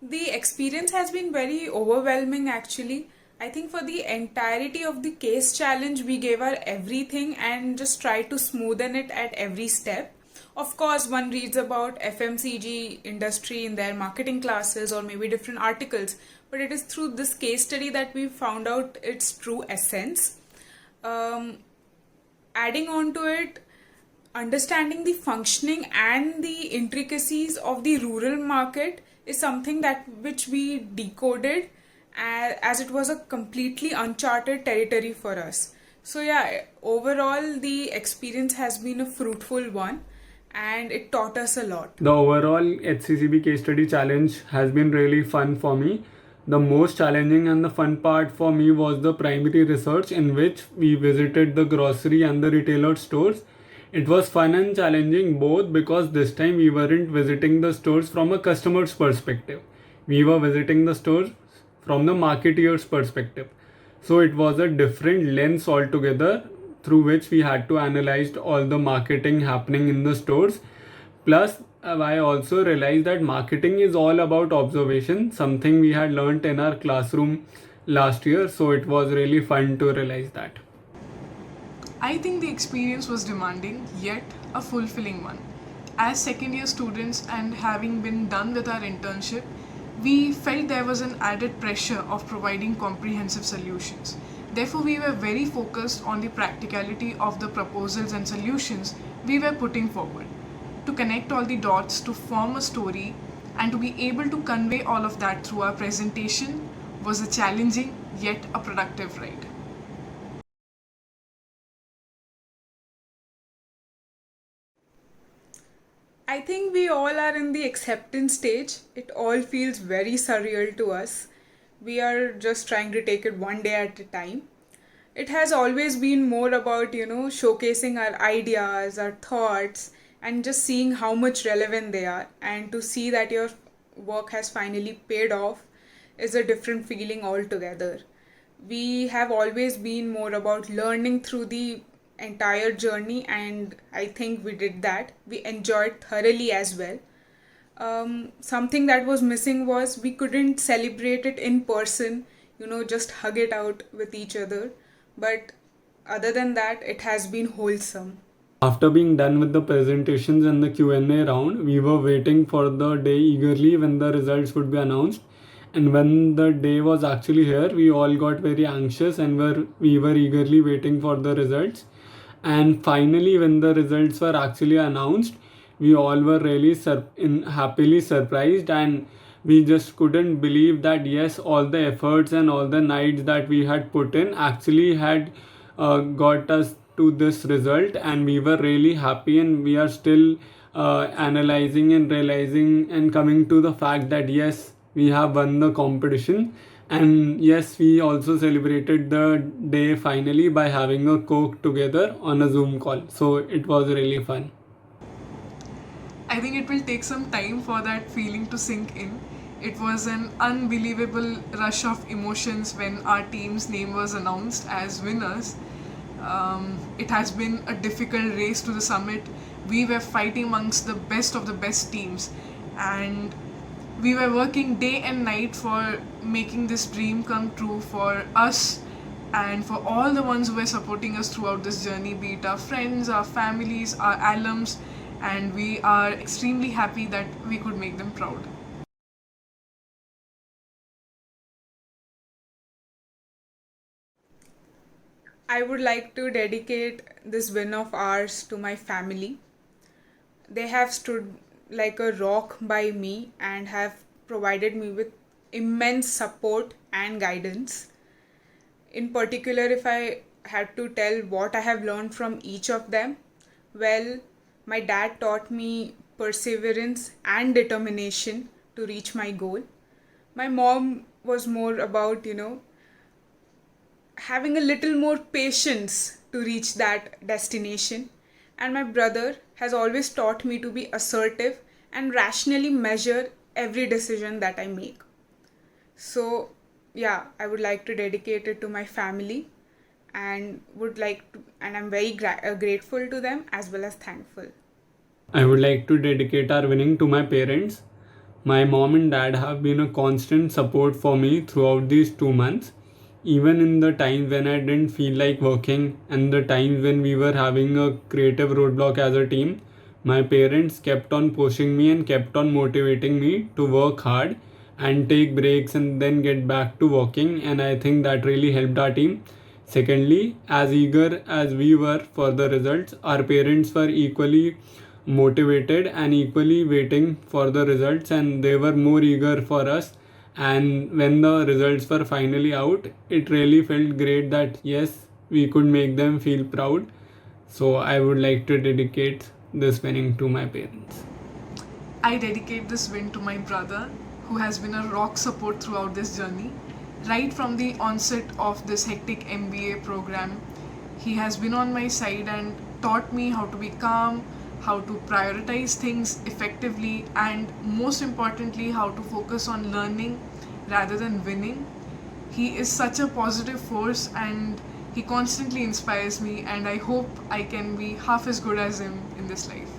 The experience has been very overwhelming actually. I think for the entirety of the case challenge, we gave our everything and just tried to smoothen it at every step. Of course, one reads about FMCG industry in their marketing classes or maybe different articles, but it is through this case study that we found out its true essence. Um, Adding on to it, understanding the functioning and the intricacies of the rural market is something that which we decoded as it was a completely uncharted territory for us. So yeah, overall the experience has been a fruitful one and it taught us a lot. The overall HCCB case study challenge has been really fun for me. The most challenging and the fun part for me was the primary research, in which we visited the grocery and the retailer stores. It was fun and challenging both because this time we weren't visiting the stores from a customer's perspective. We were visiting the stores from the marketeer's perspective. So it was a different lens altogether through which we had to analyze all the marketing happening in the stores. Plus, I also realized that marketing is all about observation, something we had learnt in our classroom last year. So it was really fun to realize that. I think the experience was demanding, yet a fulfilling one. As second year students and having been done with our internship, we felt there was an added pressure of providing comprehensive solutions. Therefore, we were very focused on the practicality of the proposals and solutions we were putting forward. To connect all the dots, to form a story, and to be able to convey all of that through our presentation was a challenging yet a productive ride. I think we all are in the acceptance stage. It all feels very surreal to us. We are just trying to take it one day at a time. It has always been more about, showcasing our ideas, our thoughts, and just seeing how much relevant they are. And to see that your work has finally paid off is a different feeling altogether. We have always been more about learning through the entire journey, and I think we did that. We enjoyed thoroughly as well. Something that was missing was we couldn't celebrate it in person, just hug it out with each other. But other than that, it has been wholesome. After being done with the presentations and the Q&A round, we were waiting for the day eagerly when the results would be announced. And when the day was actually here, we all got very anxious and we were eagerly waiting for the results. And finally, when the results were actually announced, we all were really happily surprised, and we just couldn't believe that yes, all the efforts and all the nights that we had put in actually had got us to this result. And we were really happy, and we are still analyzing and realizing and coming to the fact that yes, we have won the competition. And yes, we also celebrated the day finally by having a Coke together on a Zoom call. So it was really fun. I think it will take some time for that feeling to sink in. It was an unbelievable rush of emotions when our team's name was announced as winners. It has been a difficult race to the summit. We were fighting amongst the best of the best teams, and we were working day and night for making this dream come true for us and for all the ones who were supporting us throughout this journey, be it our friends, our families, our alums, and we are extremely happy that we could make them proud. I would like to dedicate this win of ours to my family. They have stood like a rock by me and have provided me with immense support and guidance. In particular, if I had to tell what I have learned from each of them, well, my dad taught me perseverance and determination to reach my goal. My mom was more about, having a little more patience to reach that destination. And my brother has always taught me to be assertive and rationally measure every decision that I make. So, yeah, I would like to dedicate it to my family and I'm very grateful to them as well as thankful. I would like to dedicate our winning to my parents. My mom and dad have been a constant support for me throughout these 2 months. Even in the times when I didn't feel like working and the times when we were having a creative roadblock as a team, my parents kept on pushing me and kept on motivating me to work hard and take breaks and then get back to working. And I think that really helped our team. Secondly, as eager as we were for the results, our parents were equally motivated and equally waiting for the results, and they were more eager for us. And when the results were finally out, it really felt great that yes, we could make them feel proud. So I would like to dedicate this winning to my parents. I dedicate this win to my brother, who has been a rock support throughout this journey. Right from the onset of this hectic MBA program, he has been on my side and taught me how to be calm, how to prioritize things effectively, and most importantly, how to focus on learning rather than winning. He is such a positive force and he constantly inspires me, and I hope I can be half as good as him in this life.